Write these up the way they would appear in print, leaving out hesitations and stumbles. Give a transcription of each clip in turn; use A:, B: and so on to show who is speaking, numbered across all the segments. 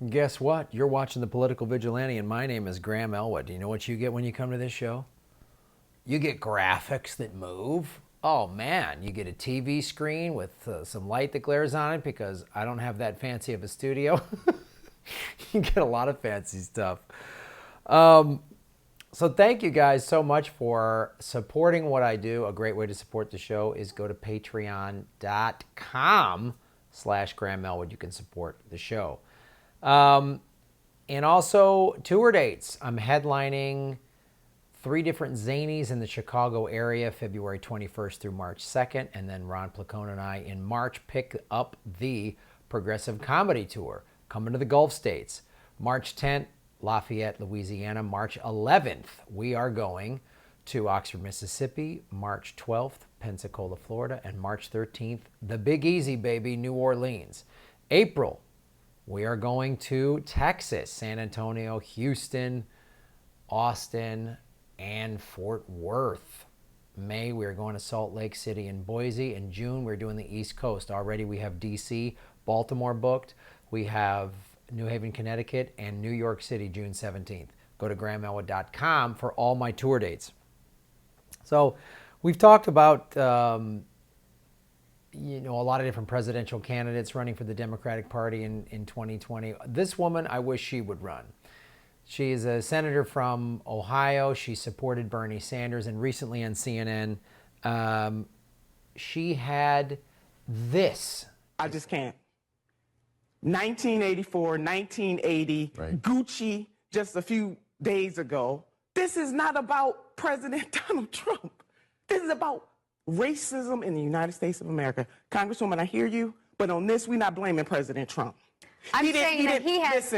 A: Guess what? You're watching The Political Vigilante, and my name is Graham Elwood. Do you know what you get when you come to this show? You get graphics that move. Oh man, you get a TV screen with some light that glares on it because I don't have that fancy of a studio. You get a lot of fancy stuff. So thank you guys so much for supporting what I do. A great way to support the show is go to patreon.com/Graham Elwood. You can support the show. And also tour dates. I'm headlining 3 different zanies in the Chicago area, February 21st through March 2nd. And then Ron Placone and I in March pick up the Progressive Comedy Tour, coming to the Gulf States. March 10th, Lafayette, Louisiana. March 11th, we are going to Oxford, Mississippi. March 12th, Pensacola, Florida. And March 13th, the Big Easy, baby, New Orleans. April, we are going to Texas, San Antonio, Houston, Austin, and Fort Worth. May, we're going to Salt Lake City and Boise. In June, we're doing the East Coast. Already we have DC, Baltimore booked. We have New Haven, Connecticut, and New York City, June 17th. Go to grahamelwood.com for all my tour dates. So we've talked about a lot of different presidential candidates running for the Democratic Party in 2020. This woman, I wish she would run. She is a senator from Ohio. She supported Bernie Sanders, and recently on CNN, she had this.
B: I just can't. 1984, 1980, right. Gucci just a few days ago. This is not about President Donald Trump. This is about racism in the United States of America. Congresswoman, I hear you, but on this, we're not blaming President Trump.
C: I'm saying that he has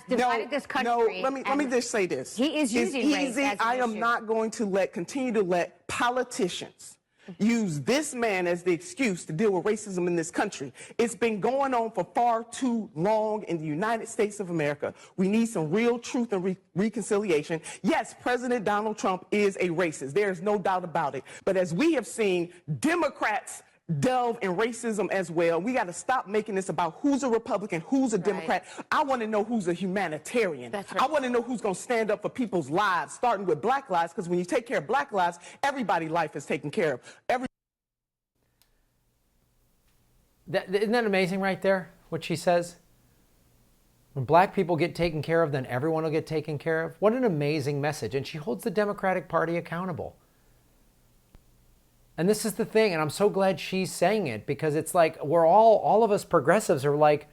C: divided this country.
B: No, let me just say this.
C: He is using race as an
B: I am
C: issue.
B: not going to continue to let politicians use this man as the excuse to deal with racism in this country. It's been going on for far too long in the United States of America. We need some real truth and reconciliation. Yes, President Donald Trump is a racist. There is no doubt about it. But as we have seen, Democrats delve in racism as well. We got to stop making this about who's a Republican, who's a Democrat. I want to know who's a humanitarian.
C: That's right.
B: I want to know who's going to stand up for people's lives, starting with black lives, because when you take care of black lives, everybody's life is taken care of.
A: Isn't that amazing right there, what she says? When black people get taken care of, then everyone will get taken care of. What an amazing message. And she holds the Democratic Party accountable. And this is the thing, and I'm so glad she's saying it, because it's like we're all of us progressives are like,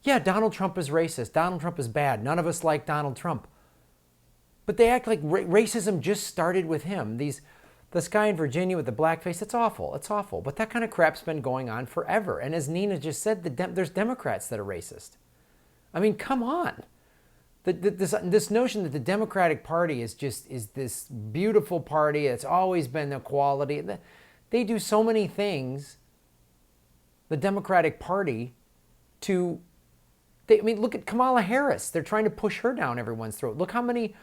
A: yeah, Donald Trump is racist. Donald Trump is bad. None of us like Donald Trump. But they act like racism just started with him. This guy in Virginia with the blackface, it's awful. It's awful. But that kind of crap's been going on forever. And as Nina just said, there's Democrats that are racist. I mean, come on. This notion that the Democratic Party is this beautiful party. It's always been equality. They do so many things, the Democratic Party, look at Kamala Harris. They're trying to push her down everyone's throat. Look how many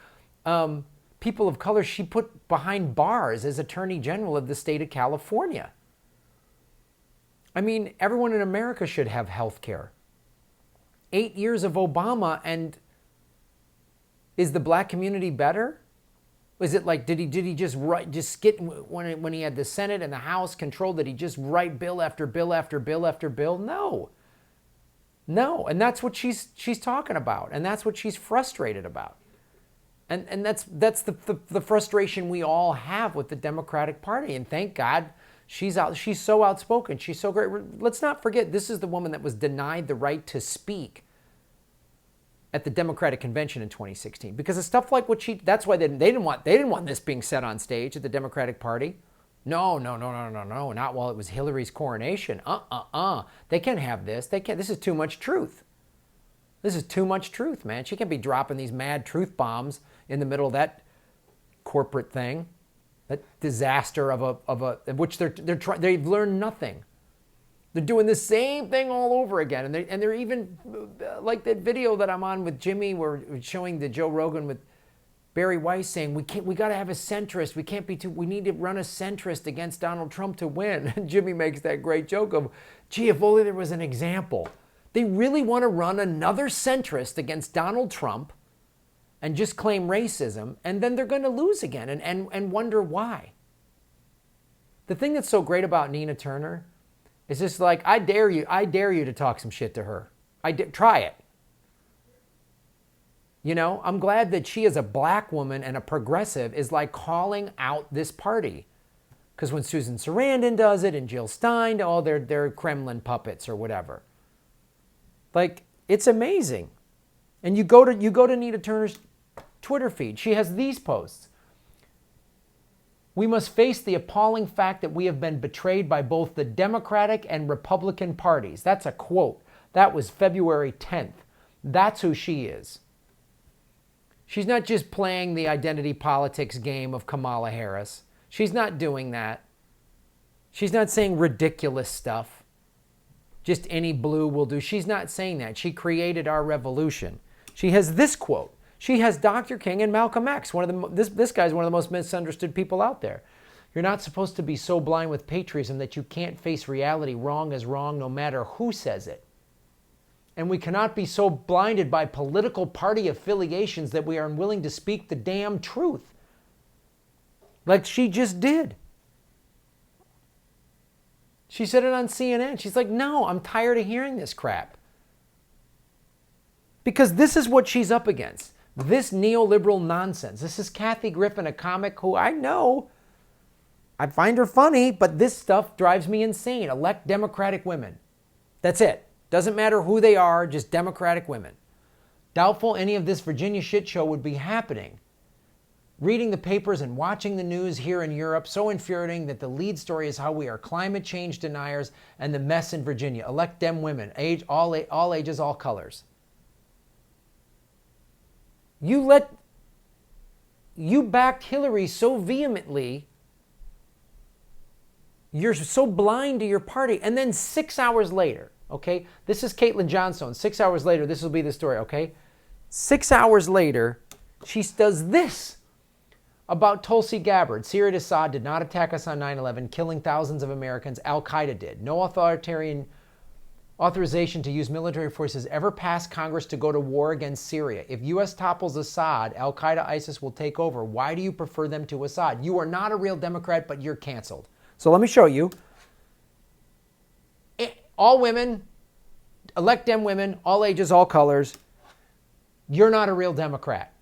A: people of color she put behind bars as Attorney General of the state of California. I mean, everyone in America should have health care. 8 years of Obama, and is the black community better? Was it like, did he just get, when he had the Senate and the House controlled, did he just write bill after bill after bill after bill? No. And that's what she's talking about. And that's what she's frustrated about. And that's the frustration we all have with the Democratic Party. And thank God she's so outspoken. She's so great. Let's not forget, this is the woman that was denied the right to speak at the Democratic Convention in 2016, because of stuff like that's why they didn't want this being said on stage at the Democratic Party. No, not while it was Hillary's coronation. They can't have this. They can't. This is too much truth. This is too much truth, man. She can't be dropping these mad truth bombs in the middle of that corporate thing, that disaster of which they've learned nothing. They're doing the same thing all over again. And they're even, like that video that I'm on with Jimmy, where we're showing the Joe Rogan with Barry Weiss saying, we got to have a centrist. We need to run a centrist against Donald Trump to win. And Jimmy makes that great joke of, gee, if only there was an example They really want to run another centrist against Donald Trump and just claim racism, and then they're going to lose again and wonder why. The thing that's so great about Nina Turner is just like, I dare you to talk some shit to her. Try it. You know, I'm glad that she as a black woman and a progressive is like calling out this party. Because when Susan Sarandon does it and Jill Stein, oh, they're Kremlin puppets or whatever. Like, it's amazing. And you go to Nina Turner's Twitter feed. She has these posts. We must face the appalling fact that we have been betrayed by both the Democratic and Republican parties. That's a quote. That was February 10th. That's who she is. She's not just playing the identity politics game of Kamala Harris. She's not doing that. She's not saying ridiculous stuff. Just any blue will do. She's not saying that. She created our revolution. She has this quote. She has Dr. King and Malcolm X. This guy's one of the most misunderstood people out there. You're not supposed to be so blind with patriotism that you can't face reality. Wrong is wrong no matter who says it. And we cannot be so blinded by political party affiliations that we are unwilling to speak the damn truth. Like she just did. She said it on CNN. She's like, no, I'm tired of hearing this crap. Because this is what she's up against. This neoliberal nonsense. This is Kathy Griffin, a comic who I know. I find her funny, but this stuff drives me insane. Elect Democratic women. That's it. Doesn't matter who they are, just Democratic women. Doubtful any of this Virginia shit show would be happening. Reading the papers and watching the news here in Europe, so infuriating that the lead story is how we are climate change deniers and the mess in Virginia. Elect them women, all ages, all colors. You backed Hillary so vehemently, you're so blind to your party, and then 6 hours later, okay? This is Caitlin Johnstone. 6 hours later, this will be the story, okay? 6 hours later, she does this about Tulsi Gabbard. Syria Assad did not attack us on 9/11, killing thousands of Americans. Al-Qaeda did. No authorization to use military forces ever passed Congress to go to war against Syria. If U.S. topples Assad, Al-Qaeda, ISIS will take over. Why do you prefer them to Assad? You are not a real Democrat, but you're canceled. So let me show you. All women, elect them women, all ages, all colors. You're not a real Democrat.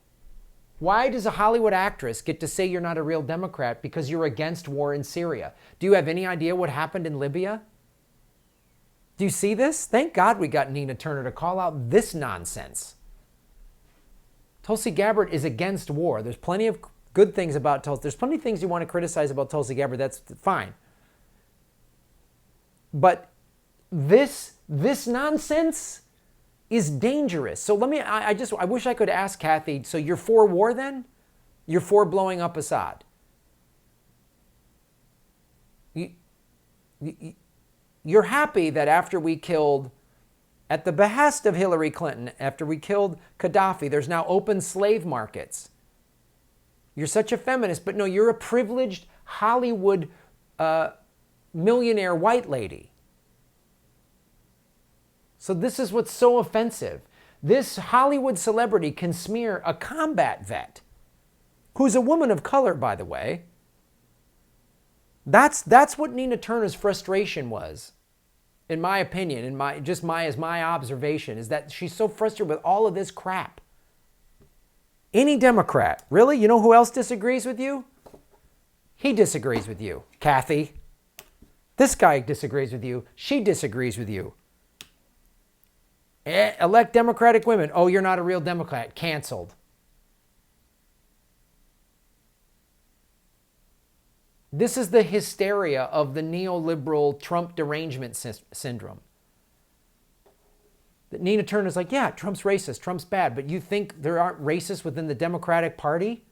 A: Why does a Hollywood actress get to say you're not a real Democrat? Because you're against war in Syria. Do you have any idea what happened in Libya? Do you see this? Thank God we got Nina Turner to call out this nonsense. Tulsi Gabbard is against war. There's plenty of good things about Tulsi. There's plenty of things you want to criticize about Tulsi Gabbard. That's fine. But this nonsense is dangerous. So I wish I could ask Kathy, so you're for war then? You're for blowing up Assad? You're happy that after we killed, at the behest of Hillary Clinton, after we killed Gaddafi, there's now open slave markets. You're such a feminist, but no, you're a privileged Hollywood millionaire white lady. So this is what's so offensive. This Hollywood celebrity can smear a combat vet, who's a woman of color, by the way. That's what Nina Turner's frustration was, in my opinion, as my observation, is that she's so frustrated with all of this crap. Any Democrat, really? You know who else disagrees with you? He disagrees with you, Kathy. This guy disagrees with you. She disagrees with you. Elect Democratic women. Oh, you're not a real Democrat. Canceled. This is the hysteria of the neoliberal Trump derangement syndrome. That Nina Turner's like, yeah, Trump's racist, Trump's bad, but you think there aren't racists within the Democratic Party?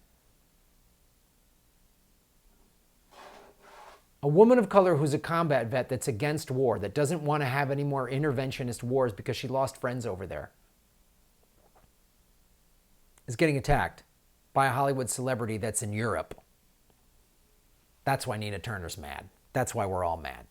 A: A woman of color who's a combat vet that's against war, that doesn't want to have any more interventionist wars because she lost friends over there, is getting attacked by a Hollywood celebrity that's in Europe. That's why Nina Turner's mad. That's why we're all mad.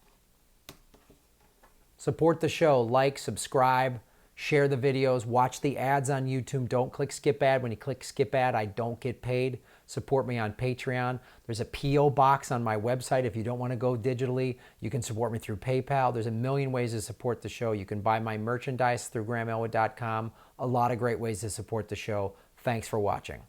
A: Support the show. Like, subscribe, share the videos, watch the ads on YouTube. Don't click skip ad. When you click skip ad, I don't get paid. Support me on Patreon. There's a P.O. box on my website. If you don't want to go digitally, you can support me through PayPal. There's a million ways to support the show. You can buy my merchandise through GrahamElwood.com. A lot of great ways to support the show. Thanks for watching.